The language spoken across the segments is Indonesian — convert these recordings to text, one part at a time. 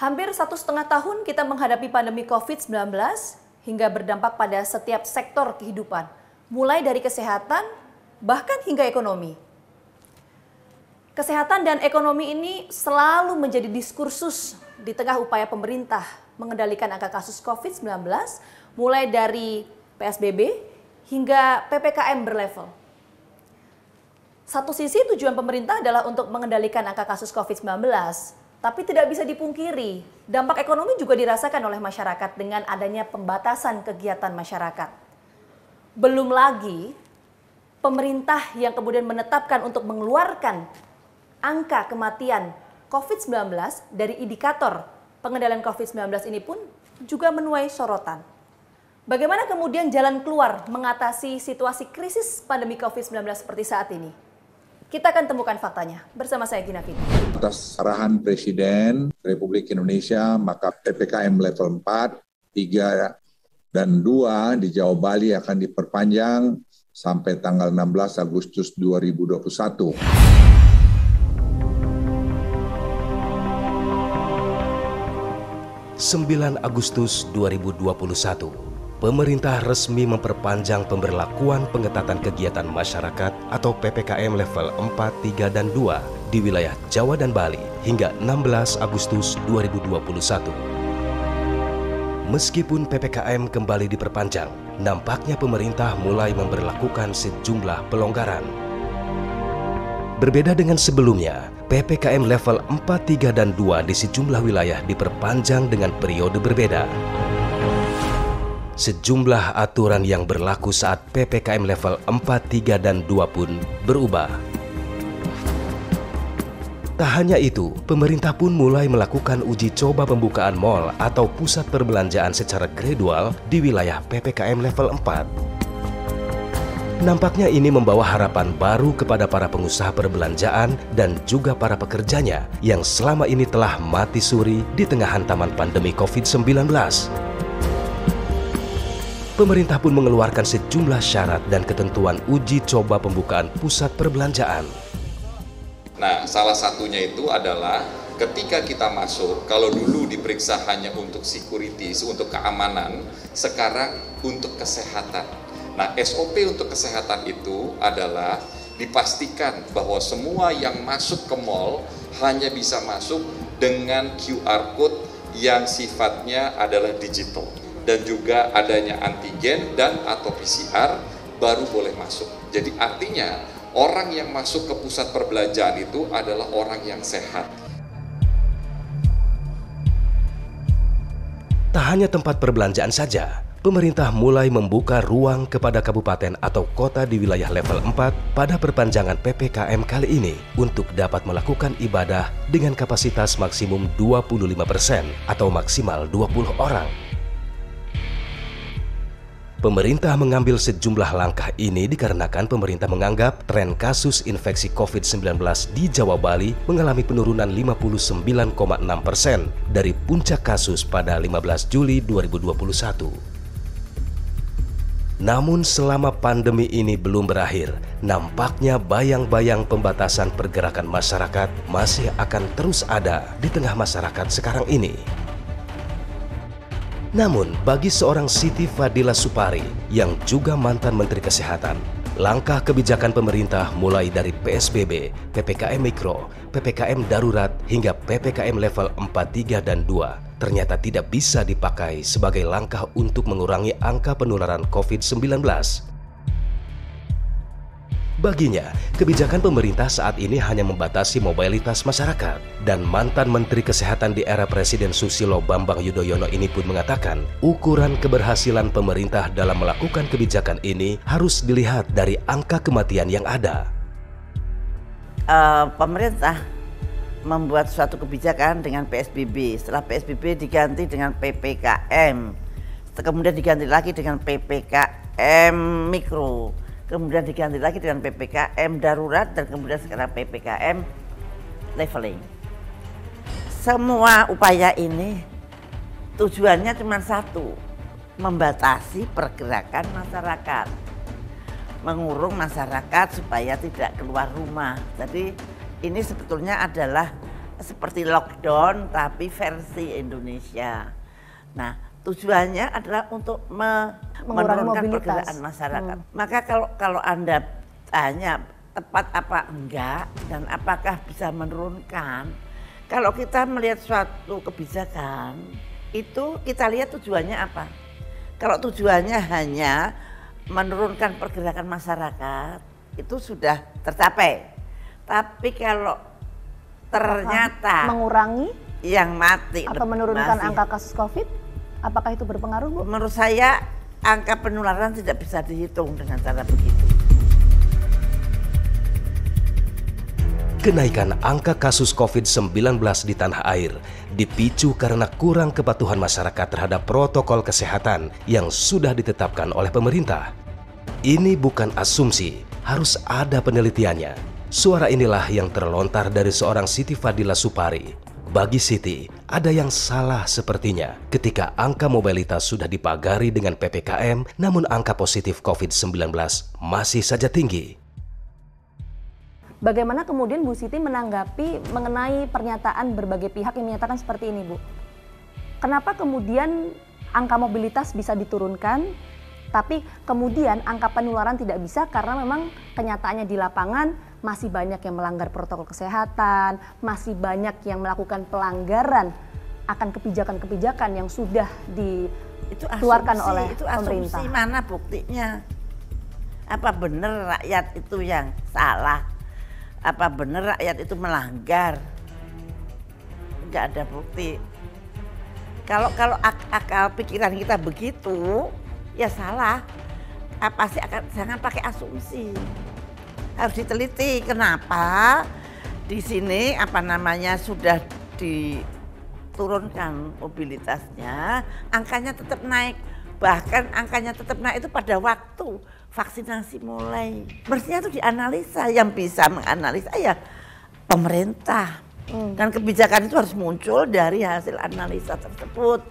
Hampir 1,5 tahun kita menghadapi pandemi COVID-19 hingga berdampak pada setiap sektor kehidupan, mulai dari kesehatan bahkan hingga ekonomi. Kesehatan dan ekonomi ini selalu menjadi diskursus di tengah upaya pemerintah mengendalikan angka kasus COVID-19 mulai dari PSBB hingga PPKM berlevel. Satu sisi tujuan pemerintah adalah untuk mengendalikan angka kasus COVID-19, tapi tidak bisa dipungkiri, dampak ekonomi juga dirasakan oleh masyarakat dengan adanya pembatasan kegiatan masyarakat. Belum lagi pemerintah yang kemudian menetapkan untuk mengeluarkan angka kematian COVID-19 dari indikator pengendalian COVID-19 ini pun juga menuai sorotan. Bagaimana kemudian jalan keluar mengatasi situasi krisis pandemi COVID-19 seperti saat ini? Kita akan temukan faktanya bersama saya Gina Fitri. Atas arahan Presiden Republik Indonesia, maka PPKM level 4, 3, dan 2 di Jawa Bali akan diperpanjang sampai tanggal 16 Agustus 2021. (9 Agustus 2021). Pemerintah resmi memperpanjang pemberlakuan pengetatan kegiatan masyarakat atau PPKM level 4, 3, dan 2 di wilayah Jawa dan Bali hingga 16 Agustus 2021. Meskipun PPKM kembali diperpanjang, nampaknya pemerintah mulai memberlakukan sejumlah pelonggaran. Berbeda dengan sebelumnya, PPKM level 4, 3, dan 2 di sejumlah wilayah diperpanjang dengan periode berbeda. Sejumlah aturan yang berlaku saat PPKM level 4, 3, dan 2 pun berubah. Tak hanya itu, pemerintah pun mulai melakukan uji coba pembukaan mal atau pusat perbelanjaan secara gradual di wilayah PPKM level 4. Nampaknya ini membawa harapan baru kepada para pengusaha perbelanjaan dan juga para pekerjanya yang selama ini telah mati suri di tengah hantaman pandemi COVID-19. Pemerintah pun mengeluarkan sejumlah syarat dan ketentuan uji coba pembukaan pusat perbelanjaan. Nah, salah satunya itu adalah ketika kita masuk, kalau dulu diperiksa hanya untuk security, untuk keamanan, sekarang untuk kesehatan. Nah, SOP untuk kesehatan itu adalah dipastikan bahwa semua yang masuk ke mall hanya bisa masuk dengan QR code yang sifatnya adalah digital. Dan juga adanya antigen dan atau PCR baru boleh masuk. Jadi artinya orang yang masuk ke pusat perbelanjaan itu adalah orang yang sehat. Tak hanya tempat perbelanjaan saja, pemerintah mulai membuka ruang kepada kabupaten atau kota di wilayah level 4 pada perpanjangan PPKM kali ini untuk dapat melakukan ibadah dengan kapasitas maksimum 25% atau maksimal 20 orang. Pemerintah mengambil sejumlah langkah ini dikarenakan pemerintah menganggap tren kasus infeksi COVID-19 di Jawa Bali mengalami penurunan 59,6% dari puncak kasus pada 15 Juli 2021. Namun selama pandemi ini belum berakhir, nampaknya bayang-bayang pembatasan pergerakan masyarakat masih akan terus ada di tengah masyarakat sekarang ini. Namun, bagi seorang Siti Fadila Supari yang juga mantan Menteri Kesehatan, langkah kebijakan pemerintah mulai dari PSBB, PPKM Mikro, PPKM Darurat hingga PPKM level 4, 3, dan 2 ternyata tidak bisa dipakai sebagai langkah untuk mengurangi angka penularan COVID-19. Baginya, kebijakan pemerintah saat ini hanya membatasi mobilitas masyarakat. Dan mantan Menteri Kesehatan di era Presiden Susilo Bambang Yudhoyono ini pun mengatakan, ukuran keberhasilan pemerintah dalam melakukan kebijakan ini harus dilihat dari angka kematian yang ada. Pemerintah membuat suatu kebijakan dengan PSBB, setelah PSBB diganti dengan PPKM, kemudian diganti lagi dengan PPKM Mikro, kemudian diganti lagi dengan PPKM Darurat, dan kemudian sekarang PPKM Leveling. Semua upaya ini tujuannya cuma satu, membatasi pergerakan masyarakat. mengurung masyarakat supaya tidak keluar rumah. Jadi ini sebetulnya adalah seperti lockdown tapi versi Indonesia. Nah, tujuannya adalah untuk menurunkan pergerakan masyarakat. Maka kalau Anda tanya tepat apa enggak dan apakah bisa menurunkan, kalau kita melihat suatu kebijakan itu kita lihat tujuannya apa. Kalau tujuannya hanya menurunkan pergerakan masyarakat itu sudah tercapai. Tapi kalau ternyata mengurangi yang mati atau menurunkan angka kasus COVID, apakah itu berpengaruh, Bu? Menurut saya angka penularan tidak bisa dihitung dengan cara begitu. Kenaikan angka kasus COVID-19 di tanah air dipicu karena kurang kepatuhan masyarakat terhadap protokol kesehatan yang sudah ditetapkan oleh pemerintah. Ini bukan asumsi, harus ada penelitiannya. Suara inilah yang terlontar dari seorang Siti Fadila Supari. Bagi Siti, ada yang salah sepertinya ketika angka mobilitas sudah dipagari dengan PPKM, namun angka positif COVID-19 masih saja tinggi. Bagaimana kemudian Bu Siti menanggapi mengenai pernyataan berbagai pihak yang menyatakan seperti ini, Bu? Kenapa kemudian angka mobilitas bisa diturunkan, tapi kemudian angka penularan tidak bisa karena memang kenyataannya di lapangan masih banyak yang melanggar protokol kesehatan, masih banyak yang melakukan pelanggaran akan kebijakan-kebijakan yang sudah dikeluarkan oleh pemerintah. Asumsi, mana buktinya? Apa benar rakyat itu yang salah? Apa benar rakyat itu melanggar? Enggak ada bukti. Kalau akal pikiran kita begitu, ya salah. Pasti jangan pakai asumsi. Harus diteliti kenapa di sini sudah diturunkan mobilitasnya, angkanya tetap naik. Bahkan angkanya tetap naik itu pada waktu vaksinasi mulai. Mestinya itu dianalisa, yang bisa menganalisa ya pemerintah. Dan kebijakan itu harus muncul dari hasil analisa tersebut.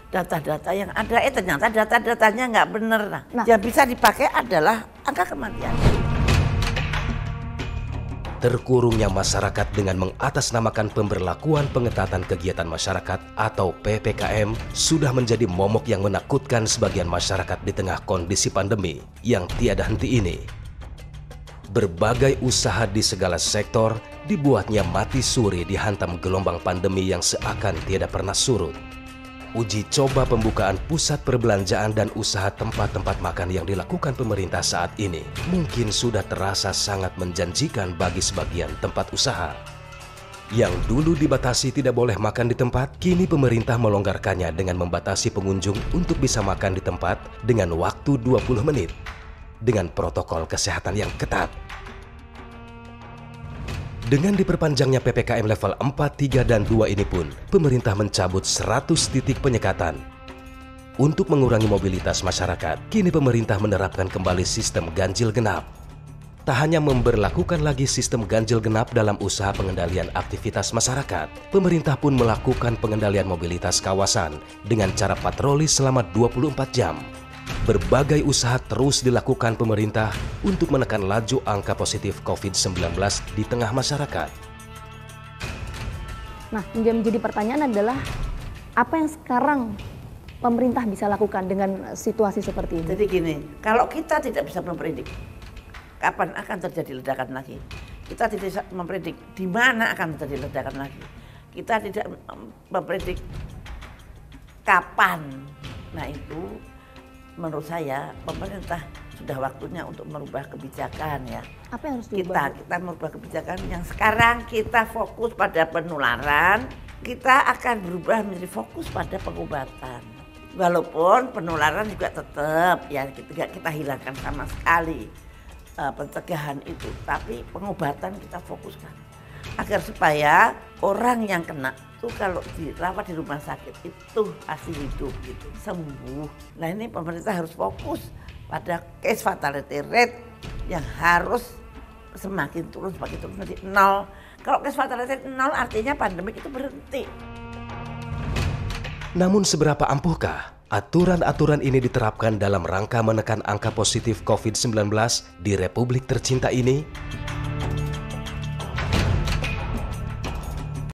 Data-data yang ada, ternyata data-datanya nggak benar. Nah, yang bisa dipakai adalah angka kematian. Terkurungnya masyarakat dengan mengatasnamakan pemberlakuan pengetatan kegiatan masyarakat atau PPKM sudah menjadi momok yang menakutkan sebagian masyarakat di tengah kondisi pandemi yang tiada henti ini. Berbagai usaha di segala sektor dibuatnya mati suri dihantam gelombang pandemi yang seakan tiada pernah surut. Uji coba pembukaan pusat perbelanjaan dan usaha tempat-tempat makan yang dilakukan pemerintah saat ini mungkin sudah terasa sangat menjanjikan bagi sebagian tempat usaha. Yang dulu dibatasi tidak boleh makan di tempat, kini pemerintah melonggarkannya dengan membatasi pengunjung untuk bisa makan di tempat dengan waktu 20 menit dengan protokol kesehatan yang ketat. Dengan diperpanjangnya PPKM level 4, 3, dan 2 ini pun, pemerintah mencabut 100 titik penyekatan. Untuk mengurangi mobilitas masyarakat, kini pemerintah menerapkan kembali sistem ganjil genap. Tak hanya memberlakukan lagi sistem ganjil genap dalam usaha pengendalian aktivitas masyarakat, pemerintah pun melakukan pengendalian mobilitas kawasan dengan cara patroli selama 24 jam. Berbagai usaha terus dilakukan pemerintah untuk menekan laju angka positif COVID-19 di tengah masyarakat. Nah, yang menjadi pertanyaan adalah apa yang sekarang pemerintah bisa lakukan dengan situasi seperti ini? Jadi gini, kalau kita tidak bisa mempredik kapan akan terjadi ledakan lagi, kita tidak bisa mempredik di mana akan terjadi ledakan lagi, kita tidak mempredik kapan. Nah itu menurut saya pemerintah sudah waktunya untuk merubah kebijakan ya. Apa yang harus diubah? Kita merubah kebijakan yang sekarang kita fokus pada penularan, kita akan berubah menjadi fokus pada pengobatan. Walaupun penularan juga tetap ya kita hilangkan sama sekali pencegahan itu, tapi pengobatan kita fokuskan agar supaya orang yang kena itu kalau dirawat di rumah sakit itu pasti hidup gitu, sembuh. Nah ini pemerintah harus fokus pada case fatality rate yang harus semakin turun nanti 0. Kalau case fatality rate 0 artinya pandemi itu berhenti. Namun seberapa ampuhkah Aturan-aturan ini diterapkan dalam rangka menekan angka positif COVID-19 di Republik tercinta ini